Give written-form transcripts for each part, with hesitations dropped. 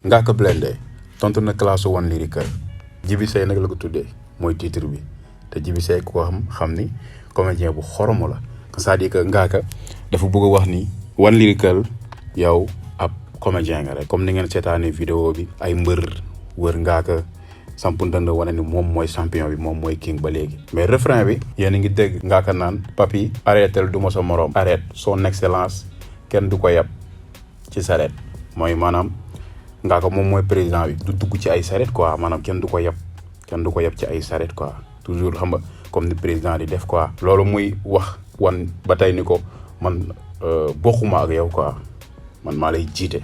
Ngaaka Blindé tontu na classe One Lyrical Djiby Seye nag la ko tuddee mooy titre bi te Djiby Seye ku ko xam ni comédien bu xoromu la c'est-à-dire que Ngaaka dafa bëgg a wax ni One Lyrical yow ab comédien nga rek comme ni ngeen seetaanee vidéo bi ay mbër wër Ngaaka sampu ndënd wane ni moom mooy champion bi moom mooy king ba léegi mais refrain bi yéen a ngi dégg Ngaaka naan papi arrêtel du ma sa morom arrête son excellence kenn du ko yab ci sareet mooy maanaam Ngaaka moom mooy président bi du dugg ci ay sareet quoi maanaam kenn du ko yab ci ay sareet quoi toujours xam nga comme ni président di def quoi loolu muy wax wan ba tey ni ko man bokkuma ak yow quoi man maa lay jiite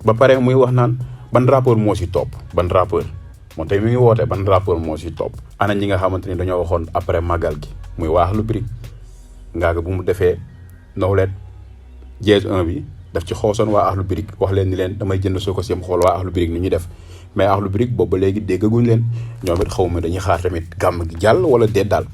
ba pare muy wax naan ban rappeur moo si topp ban rappeur moom tey mi ngi woote ban rappeur moo si topp ana ñi nga xamante ni dañoo waxoon après màggal gi muy waa Akhlou Brick Ngaaka bu mu defee Nowlet Jazz 1 bi daf ci xoosoon waa Akhlou Brick wax leen ni leen damay jënd soo ko siem xool waa Akhlou Brick ni ñuy def mais Akhlou Brick boobu ba léegi déggaguñ leen ñoom it xaw ma dañuy xaar tamit gàmm gi jàll wala déet daal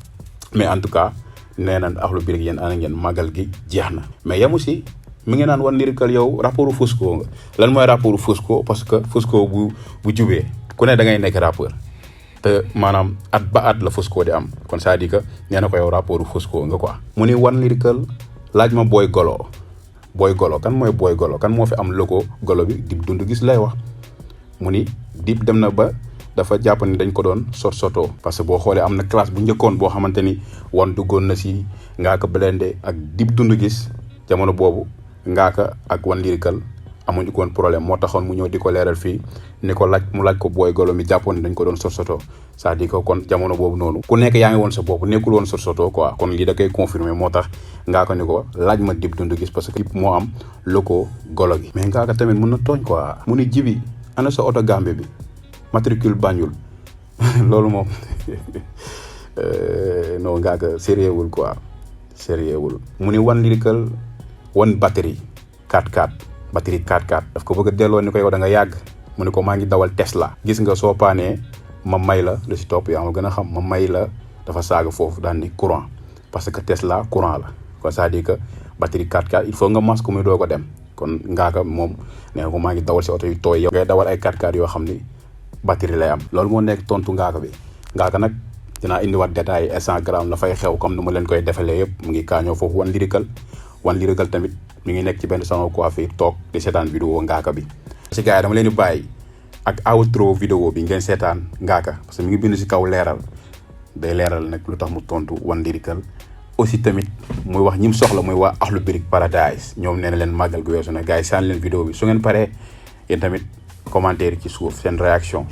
mais en tout cas nee naan Akhlou Brick yéen ana ngeen màggal gi jeex na mais yamu si mi ngi naan One Lyrical yow rapportu Fosco nga lan mooy rapportu Fosco parce que Fosco bu jubee ku ne da ngay nekk rappeur te maanaam at ba at la Fosco di am kon c'est-à-dire que nee na ko yow rapportu Fosco nga quoi mu ni One Lyrical laaj ma Boy Golo kan mooy Boy Golo kan moo fi am logo golo bi Dip Doundou Guiss lay wax mu ni Dip dem na ba dafa jàpp ni dañ ko doon soto parce que boo xoolee am na classe bu njëkkoon boo xamante ni One duggoon na si Ngaaka Blindé ak Dip Doundou Guiss jamono boobu Ngaaka ak One Lyrical amuñu ko woon problème moo taxoon mu ñëw di ko leeral fii ni ko laaj ko Boy Golo mi jàppoon ni dañ ko doon soto c'est-à-dire que kon jamono boobu noonu ku nekk yaa ngi woon sa bopp nekkul woon soto quoi kon lii da koy confirmer moo tax Ngaaka ni ko laaj ma Dip Doundou Guiss parce que Dip moo am logo golo gi mais Ngaaka tamit mun na tooñ quoi mu ni Djiby ana sa oto Gambie bi matricule Banjul loolu moom non Ngaaka sérieux wul quoi sérieux wul mu ni One Lyrical One batterie 4x4 batterie 4x4 daf ko bëgg a delloo ni ko yow da nga yàgg mu ni ko maa ngi dawal Tesla gis nga soo paanee ma may la lu si topp yaa ma gën a xam ma may la dafa saaga foofu daan ni courant parce que Tesla courant la kon c'est-à-dire que batterie 4x4 il faut nga mas ko muy doo ko dem kon Ngaaka moom nee na ko maa ngi dawal si oto yu tooy yow ngay dawal ay 4x4 yoo xam ni batterie lay am loolu moo nekk tontu Ngaaka bi Ngaaka nag dinaa indiwaat détail Instagram la fay xew comme ni ma leen koy defalee yëpp mu ngi kaañoo foofu One Lyrical tamit mi ngi nekk ci benn salon coiffure toog di seetaan vidéo Ngaaka bi si gars yi dama leen di bàyyi ak outro vidéo bi ngeen seetaan Ngaaka parce que mi ngi bind si kaw leeral day leeral nag lu tax mu tontu One Lyrical aussi tamit muy wax ñi mu soxla muy waa Akhlou Brick Paradise ñoom nee na leen màggal gu weesu na gars yi saan leen vidéo bi su ngeen paree yéen tamit commentaire ci suuf seen réaction